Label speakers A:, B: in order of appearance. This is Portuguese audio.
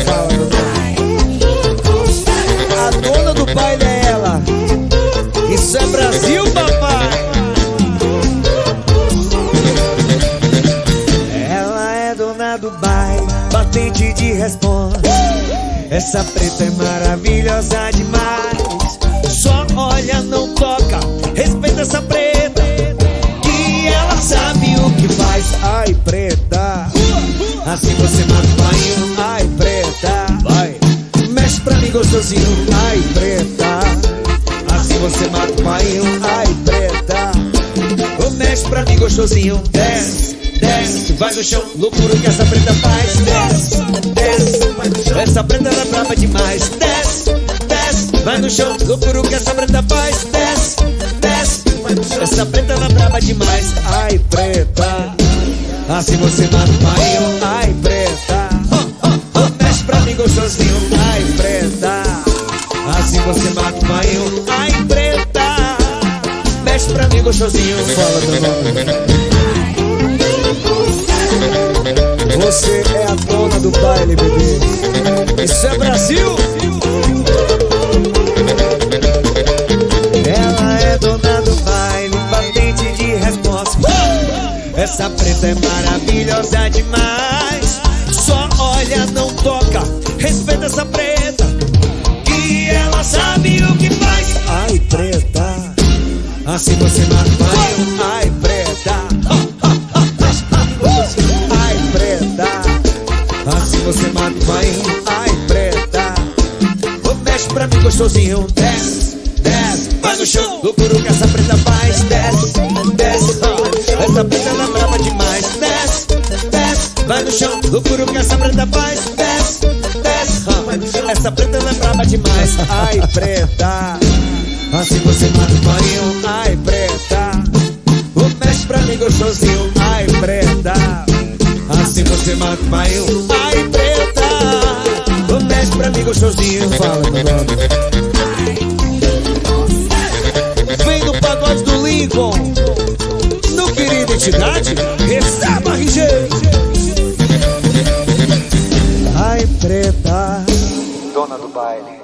A: Fala, meu nome. A dona do baile é ela. Isso é Brasil, papai. Ela é dona do baile, batente de responsa. Essa preta é maravilhosa demais. Só olha, não toca, respeita essa preta, que ela sabe o que faz. Ai, preta, assim você mata o painho. Ai, preta, vai, mexe pra mim gostosinho. Ai, preta, assim você mata o painho. Ai, preta, mexe pra mim gostosinho. Desce, desce, vai no chão, loucura que essa preta faz. Desce, desce, essa preta ela é braba demais. Desce, desce, vai no chão, loucura que essa preta faz. Desce, desce, essa preta ela é braba demais. Ai, preta, assim você mata o painho. Ai, preta, mexe pra mim gostosinho. Ai, preta, assim você mata o painho. Ai, preta, mexe pra mim gostosinho. Fala, meu nome. Você é a dona do baile, bebê. Isso é Brasil. Ela é dona do baile, batente de resposta. Essa preta é maravilhosa demais. Só olha, não toca, respeita essa preta, que ela sabe o que faz. Ai, preta, assim você mata o painho. Ai, preta, ai, preta, assim você mata o painho. Ai, preta, mexe pra mim gostosinho. Desce, desce, vai no chão, loucura que essa preta faz. Desce, desce, essa preta ela é brava demais. Desce, desce, vai no chão, loucura que essa preta faz. Desce, desce, essa preta ela é brava demais. Ai, preta, assim você mata o painho. Ai, preta, mexe pra mim gostosinho. Ai, preta, assim você mata o painho. Ai, preta, mexe pra mim gostosinho. Fala, meu nome. Vem no pagode do Lincoln, não queria identidade? Receba, RG. Ai, preta,
B: Dona do baile.